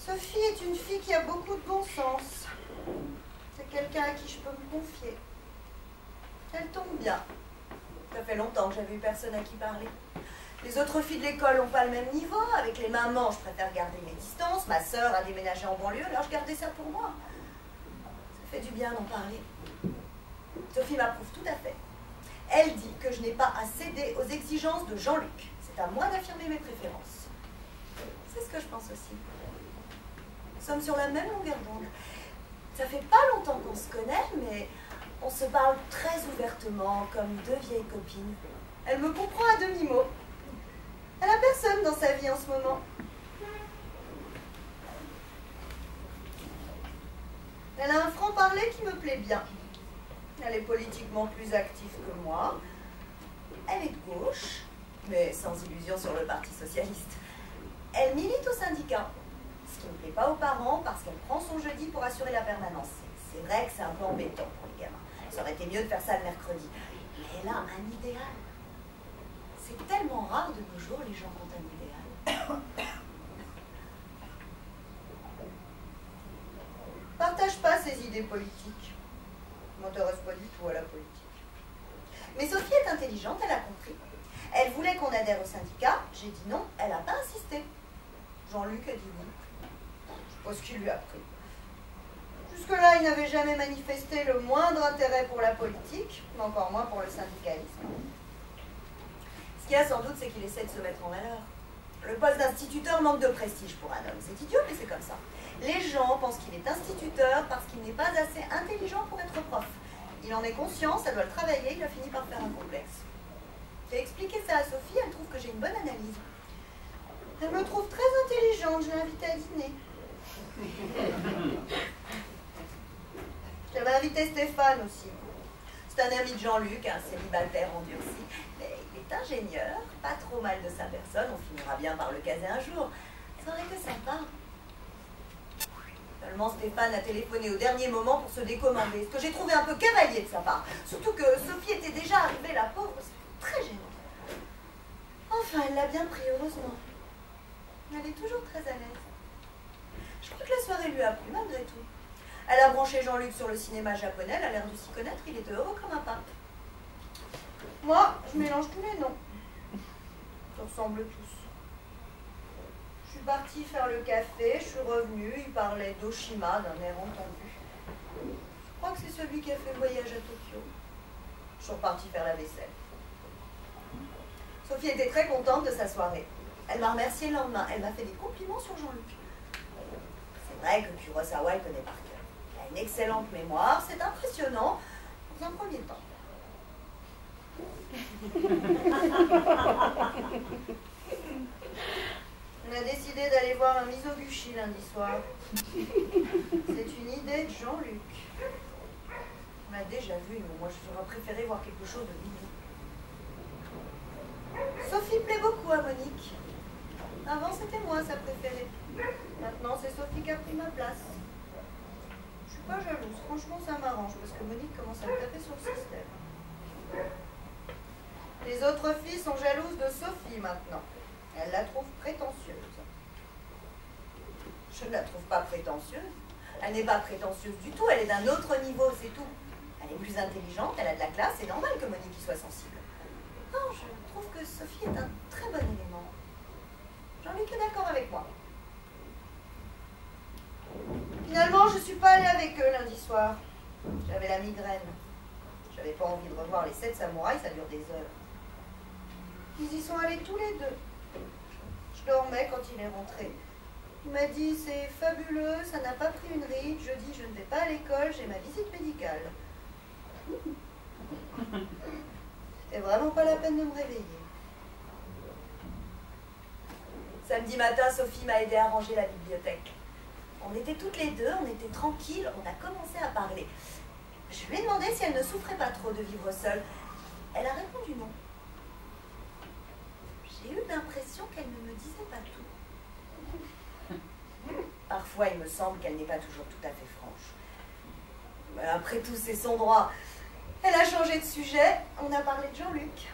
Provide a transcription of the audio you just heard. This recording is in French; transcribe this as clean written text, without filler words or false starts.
Sophie est une fille qui a beaucoup de bon sens. C'est quelqu'un à qui je peux me confier. Elle tombe bien. Ça fait longtemps que j'avais eu personne à qui parler. Les autres filles de l'école n'ont pas le même niveau. Avec les mamans, je préfère garder mes distances. Ma sœur a déménagé en banlieue, alors je gardais ça pour moi. Ça fait du bien d'en parler. Sophie m'approuve tout à fait. Elle dit que je n'ai pas à céder aux exigences de Jean-Luc. C'est à moi d'affirmer mes préférences. C'est ce que je pense aussi. Nous sommes sur la même longueur d'onde. Ça fait pas longtemps qu'on se connaît, mais on se parle très ouvertement, comme deux vieilles copines. Elle me comprend à demi-mot. Elle a personne dans sa vie en ce moment. Elle a un franc-parler qui me plaît bien. Elle est politiquement plus active que moi. Elle est de gauche, mais sans illusion sur le Parti socialiste. Elle milite au syndicat, ce qui ne plaît pas aux parents parce qu'elle prend son jeudi pour assurer la permanence. C'est vrai que c'est un peu embêtant pour les gamins. Ça aurait été mieux de faire ça le mercredi. Mais elle a un idéal. C'est tellement rare de nos jours, les gens qui ont un idéal. Partage pas ses idées politiques. Ne m'intéresse pas du tout à la politique. Mais Sophie est intelligente, elle a compris. Elle voulait qu'on adhère au syndicat. J'ai dit non, elle n'a pas insisté. Jean-Luc a dit oui. Je sais pas ce qu'il lui a pris. Jusque-là, il n'avait jamais manifesté le moindre intérêt pour la politique, mais encore moins pour le syndicalisme. Ce qu'il y a sans doute, c'est qu'il essaie de se mettre en valeur. Le poste d'instituteur manque de prestige pour un homme. C'est idiot, mais c'est comme ça. Les gens pensent qu'il est instituteur parce qu'il n'est pas assez intelligent pour être prof. Il en est conscient, ça doit le travailler, il a fini par faire un complexe. J'ai expliqué ça à Sophie, elle trouve que j'ai une bonne analyse. Elle me trouve très intelligente, je l'ai invitée à dîner. J'avais invité Stéphane aussi. C'est un ami de Jean-Luc, un célibataire endurci. Mais il est ingénieur, pas trop mal de sa personne, on finira bien par le caser un jour. Ça aurait été sympa. Seulement Stéphane a téléphoné au dernier moment pour se décommander, ce que j'ai trouvé un peu cavalier de sa part. Surtout que Sophie était déjà arrivée, la pauvre, c'est très gênant. Enfin, elle l'a bien pris, heureusement. Elle est toujours très à l'aise. Je crois que la soirée lui a plu, malgré tout. Elle a branché Jean-Luc sur le cinéma japonais, elle a l'air de s'y connaître, il était heureux comme un pape. Moi, je mélange tous les noms. Ils ressemblent tous. Je suis partie faire le café, je suis revenue, il parlait d'Oshima d'un air entendu. Je crois que c'est celui qui a fait le voyage à Tokyo. Je suis repartie faire la vaisselle. Sophie était très contente de sa soirée. Elle m'a remerciée le lendemain, elle m'a fait des compliments sur Jean-Luc. C'est vrai que Kurosawa, il connaît par cœur. Il a une excellente mémoire, c'est impressionnant, dans un premier temps. On a décidé d'aller voir un Mizoguchi lundi soir. C'est une idée de Jean-Luc. On l'a déjà vu, mais moi j'aurais préféré voir quelque chose de nouveau. Sophie plaît beaucoup à Monique. Avant c'était moi sa préférée. Maintenant c'est Sophie qui a pris ma place. Je suis pas jalouse, franchement ça m'arrange parce que Monique commence à me taper sur le système. Les autres filles sont jalouses de Sophie maintenant. Elles la trouvent prétentieuse. Je ne la trouve pas prétentieuse. Elle n'est pas prétentieuse du tout, elle est d'un autre niveau, c'est tout. Elle est plus intelligente, elle a de la classe, c'est normal que Monique y soit sensible. Non, je trouve que Sophie est un très bon élément. Jean-Luc est d'accord avec moi. Finalement, je ne suis pas allée avec eux lundi soir. J'avais la migraine. J'avais pas envie de revoir les 7 samouraïs, ça dure des heures. Ils y sont allés tous les deux. Je dormais quand il est rentré. Il m'a dit, c'est fabuleux, ça n'a pas pris une ride. Je dis, je ne vais pas à l'école, j'ai ma visite médicale. C'était vraiment pas la peine de me réveiller. Samedi matin, Sophie m'a aidé à ranger la bibliothèque. On était toutes les deux, on était tranquilles, on a commencé à parler. Je lui ai demandé si elle ne souffrait pas trop de vivre seule. Elle a répondu non. J'ai eu l'impression qu'elle ne me disait pas tout. Parfois, il me semble qu'elle n'est pas toujours tout à fait franche. Mais après tout, c'est son droit. Elle a changé de sujet, on a parlé de Jean-Luc.